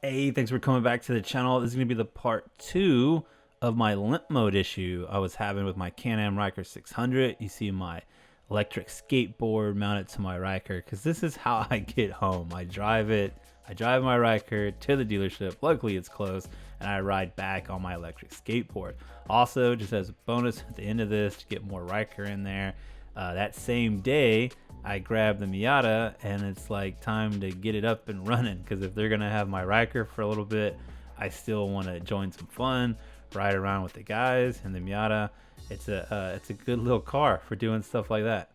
Hey, thanks for coming back to the channel. This is going to be the part 2 of my limp mode issue I was having with my Can-Am Ryker 600. You see my electric skateboard mounted to my Ryker because this is how I get home. I drive my Ryker to the dealership. Luckily, it's close, and I ride back on my electric skateboard. Also, just as a bonus at the end of this to get more Ryker in there, that same day, I grabbed the Miata, and it's like time to get it up and running because if they're gonna have my Ryker for a little bit, I still want to join some fun, ride around with the guys in the Miata. It's a good little car for doing stuff like that.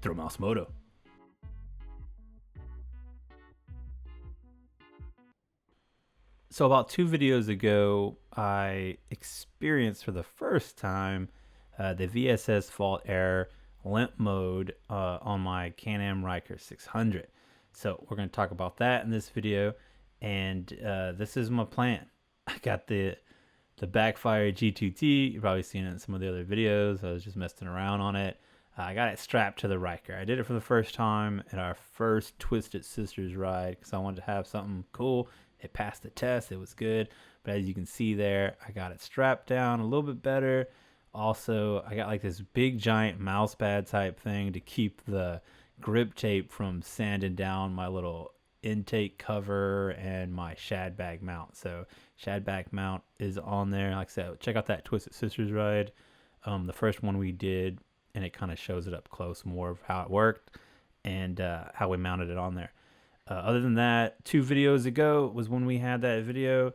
ThrillMouseMoto. So about 2 videos ago, I experienced for the first time the VSS fault error limp mode on my Can-Am Ryker 600. So we're going to talk about that in this video, and this is my plan. I got the backfire G2T. You've probably seen it in some of the other videos. I was just messing around on it. I got it strapped to the Ryker. I did it for the first time at our first Twisted Sisters ride because I wanted to have something cool. It passed the test. It was good. But as you can see there, I got it strapped down a little bit better. Also, I got like this big giant mouse pad type thing to keep the grip tape from sanding down my little intake cover and my shad bag mount. So shad bag mount is on there. Like I said, check out that Twisted Sisters ride, the first one we did, and it kind of shows it up close more of how it worked and how we mounted it on there. Other than that, 2 videos ago was when we had that video,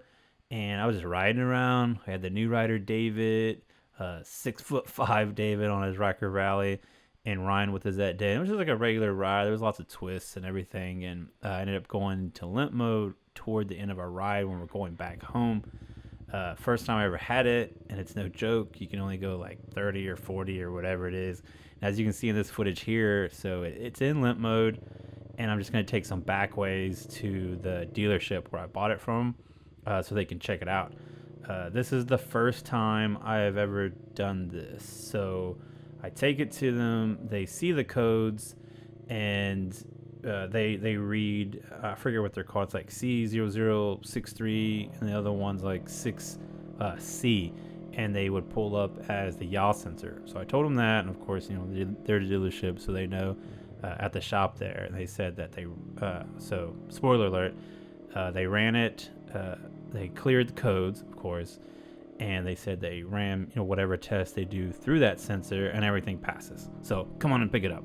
and I was just riding around. I had the new rider David, 6'5" David on his Ryker Rally, and Ryan with us that day. It was just like a regular ride. There was lots of twists and everything, and I ended up going to limp mode toward the end of our ride when we're going back home. First time I ever had it, and it's no joke. You can only go like 30 or 40 or whatever it is. And as you can see in this footage here, so it's in limp mode, and I'm just going to take some back ways to the dealership where I bought it from so they can check it out. This is the first time I have ever done this. So I take it to them, they see the codes, and they read, I forget what they're called, it's like C0063, and the other one's like 6C, and they would pull up as the yaw sensor. So I told them that, and of course, you know, they're the dealership, so they know at the shop there. They said that they, so spoiler alert, they ran it, they cleared the codes, of course, and they said they ran, you know, whatever test they do through that sensor, and everything passes. So come on and pick it up.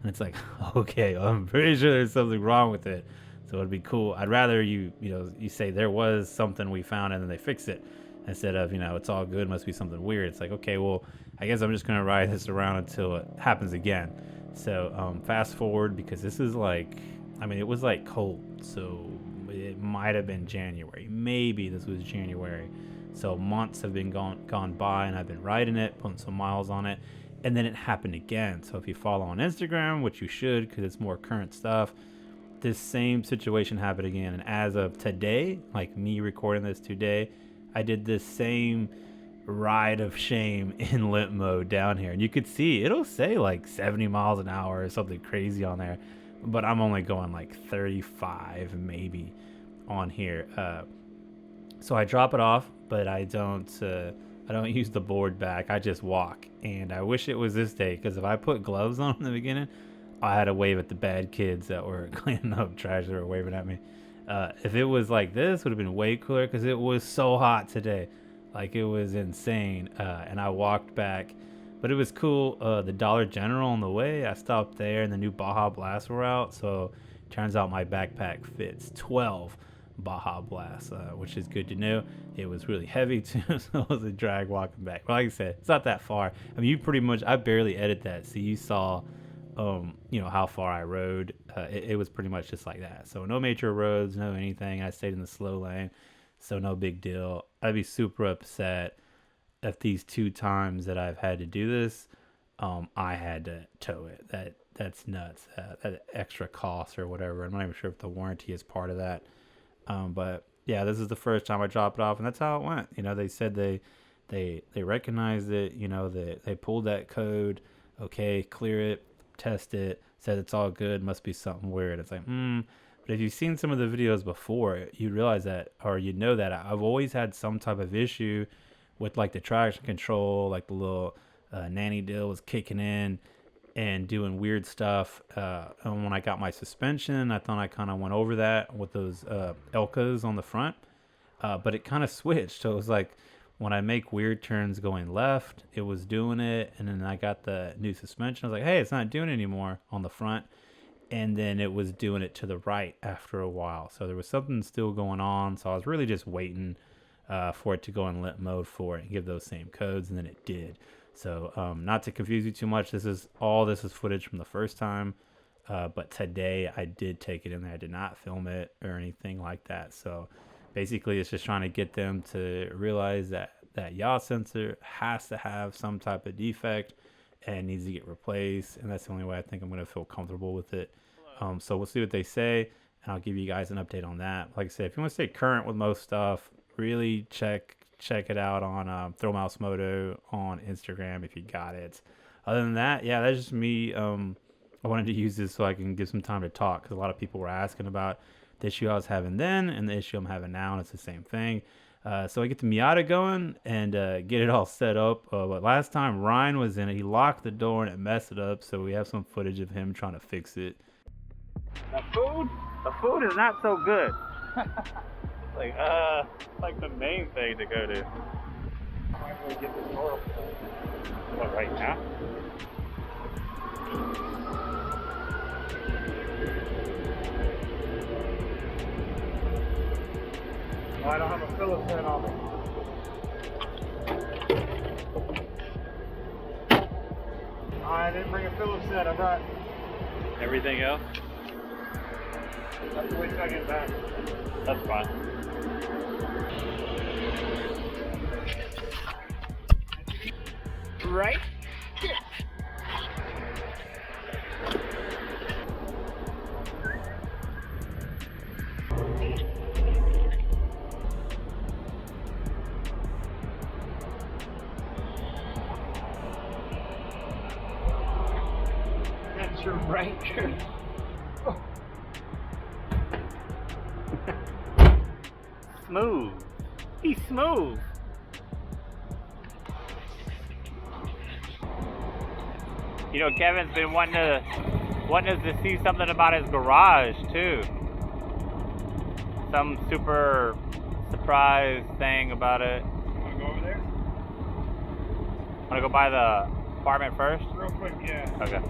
And it's like, okay, I'm pretty sure there's something wrong with it. So it'd be cool. I'd rather you say there was something we found and then they fix it, instead of, you know, it's all good, must be something weird. It's like, okay, well, I guess I'm just gonna ride this around until it happens again. So fast forward, because this is like, I mean, it was like cold, so it might have been January. Maybe this was January. So months have been gone by, and I've been riding it, putting some miles on it, and then it happened again. So if you follow on Instagram, which you should because it's more current stuff, this same situation happened again. And as of today, like me recording this today, I did this same ride of shame in limp mode down here, and you could see it'll say like 70 miles an hour or something crazy on there, but I'm only going like 35 maybe on here. So I drop it off, but I don't use the board back. I just walk, and I wish it was this day, because if I put gloves on in the beginning, I had to wave at the bad kids that were cleaning up trash. They were waving at me. If it was like this, it would have been way cooler, because it was so hot today. Like, it was insane. And I walked back, but it was cool. The Dollar General on the way, I stopped there, and the new Baja Blasts were out. So turns out my backpack fits 12 Baja Blast, which is good to know. It was really heavy too, so it was a drag walking back. But like I said, it's not that far. I mean, you pretty much, I barely edit that, so you saw you know, how far I rode. It was pretty much just like that. So no major roads, no anything. I stayed in the slow lane, so no big deal. I'd be super upset if these 2 times that I've had to do this, I had to tow it. That's nuts. That extra cost or whatever. I'm not even sure if the warranty is part of that. But yeah, this is the first time I dropped it off, and that's how it went. You know, they said they recognized it. You know, they pulled that code. Okay, clear it, test it, said it's all good. Must be something weird. It's like, But if you've seen some of the videos before, you realize that, or you know that I've always had some type of issue with like the traction control, like the little nanny deal was kicking in and doing weird stuff. And when I got my suspension, I thought I kind of went over that with those Elkas on the front, but it kind of switched. So it was like when I make weird turns going left, it was doing it, and then I got the new suspension. I was like, hey, it's not doing it anymore on the front. And then it was doing it to the right after a while. So there was something still going on. So I was really just waiting for it to go in limp mode for it and give those same codes, and then it did. So not to confuse you too much, this is footage from the first time. But today I did take it in there. I did not film it or anything like that. So basically it's just trying to get them to realize that that yaw sensor has to have some type of defect and needs to get replaced, and that's the only way I think I'm going to feel comfortable with it. So we'll see what they say, and I'll give you guys an update on that. Like I said, if you want to stay current with most stuff, really check it out on ThrillMouseMoto on Instagram if you got it. Other than that, yeah, that's just me. I wanted to use this so I can give some time to talk, because a lot of people were asking about the issue I was having then and the issue I'm having now, and it's the same thing. So I get the Miata going and get it all set up. But last time Ryan was in it, he locked the door and it messed it up. So we have some footage of him trying to fix it. The food is not so good. like the main thing to go to. Why do we get this door open? What, right now? Oh, I don't have a Phillips head on me. I didn't bring a Phillips head. I brought everything else. That's the way I get back. That's fine. Right? That's your Ryker. Oh. Smooth. He's smooth. You know, Kevin's been wanting us to see something about his garage too. Some super surprise thing about it. Wanna go over there? Wanna go by the apartment first? Real quick, yeah. Okay.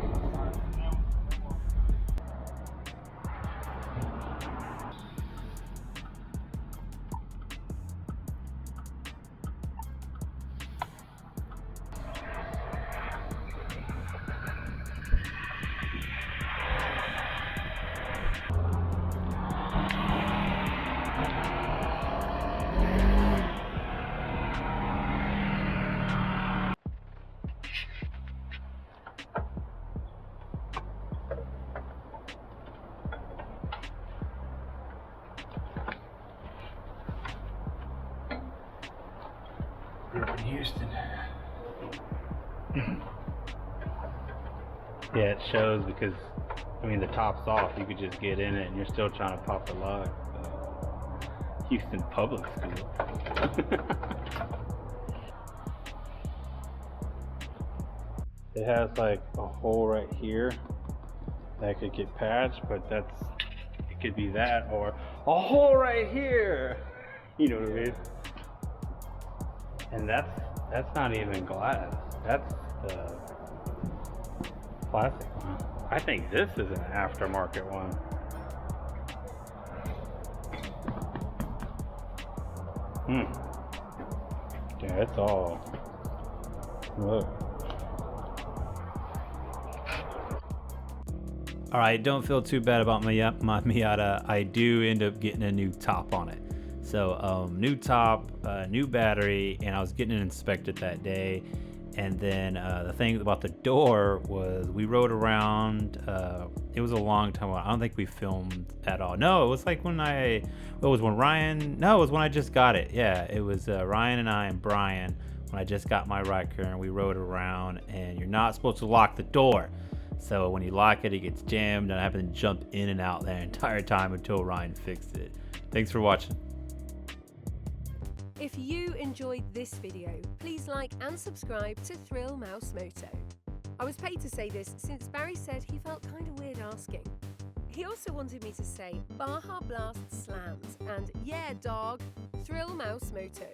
In Houston. Yeah, it shows because, I mean, the top's off. You could just get in it and you're still trying to pop the lock. Houston Public School. It has like a hole right here that could get patched, but it could be that, or a hole right here. You know what I mean? And that's not even glass. That's the plastic one. I think this is an aftermarket one. Yeah, it's all. Look. All right, don't feel too bad about my Miata. I do end up getting a new top on it. So new top, new battery, and I was getting it inspected that day. And then the thing about the door was we rode around. It was a long time ago. I don't think we filmed at all. No, it was like when it was when I just got it. Yeah, it was Ryan and I and Brian when I just got my Ryker, and we rode around. And you're not supposed to lock the door. So when you lock it, it gets jammed, and I happen to jump in and out that entire time until Ryan fixed it. Thanks for watching. If you enjoyed this video, please like and subscribe to ThrillMouseMoto. I was paid to say this since Barry said he felt kind of weird asking. He also wanted me to say Baja Blast slams and yeah dog, ThrillMouseMoto.